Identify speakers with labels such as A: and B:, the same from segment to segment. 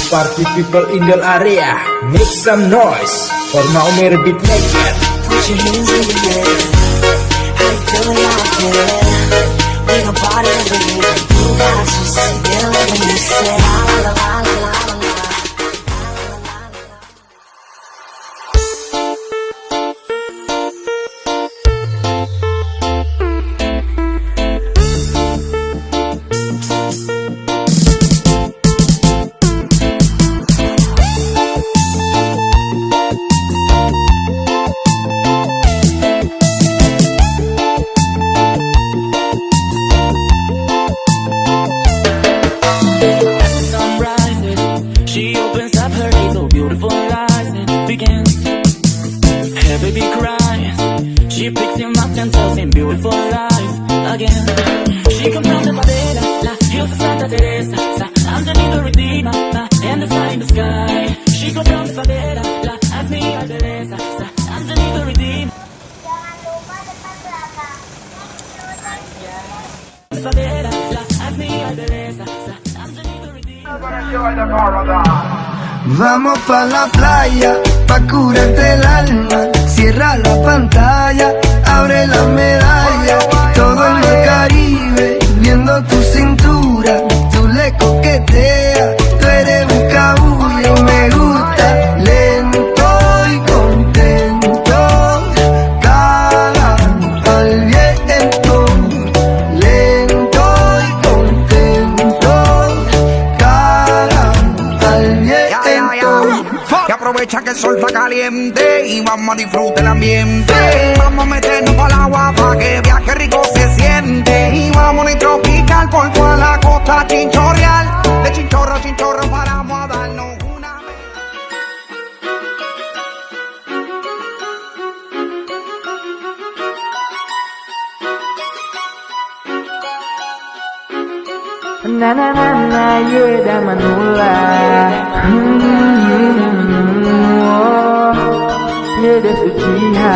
A: party people in the area, make some noise for Maumir Beatmaker.
B: Put your hands in the air. How you feeling out there? We gon' party every year. You got to say it when you say la la la la la la la.
C: She opens up her eyes, so beautiful eyes, and it begins. Her baby cries. She picks him up and tells him beautiful lies again. She comes from the favela, la hills of Santa Teresa, underneath the Redeemer, and the sun in the sky. She comes from the favela, la hazme a belleza, underneath the Redeemer. The favela, la hazme a belleza, underneath the Redeemer.
D: Vamos pa' la playa, pa' curarte el alma. Cierra la pantalla, abre la medalla. Todo en el Caribe, viendo tu cintura. Tú le coqueteas, tú eres un cabullo. Me gusta lento y contento. Cara al viento, lento y contento. Cara al viento.
E: Y aprovecha que el sol está caliente y vamos a disfrutar el ambiente. Vamos a meternos para el agua para que viaje rico se siente. Y vamos a ir tropical por toda la costa chinchorreal. De chinchorro a chinchorro paramos a darnos una.
F: Na na na na, Yeda Manula. Yeda Suciha.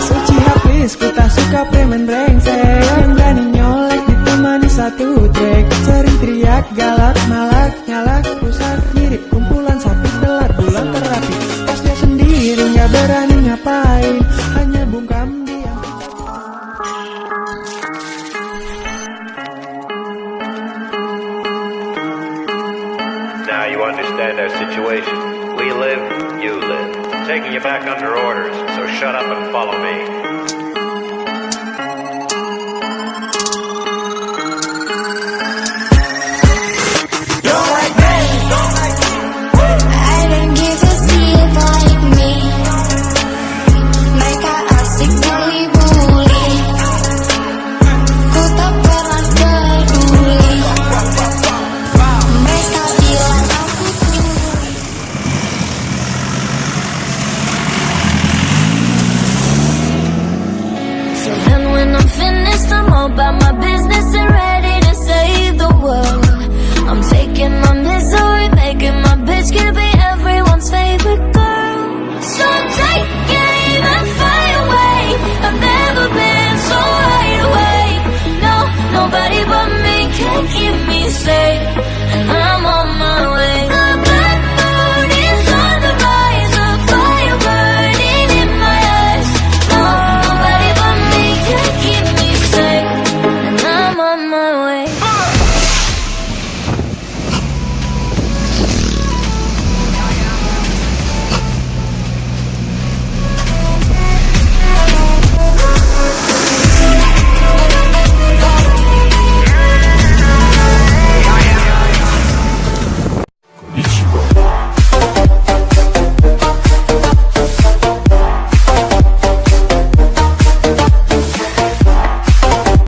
G: Suci habis, ku tak suka preman brengsek yang berani nyolek ditemani satu trek. Sering teriak, galak, malak, nyalak, rusak, mirip kumpulan sapi gelar bulan terapi. Pas dia sendiri nggak berani ngapain, hanya bungkam diam.
H: Now you understand our situation. We live, you live. Taking you back under orders, so shut up and follow me.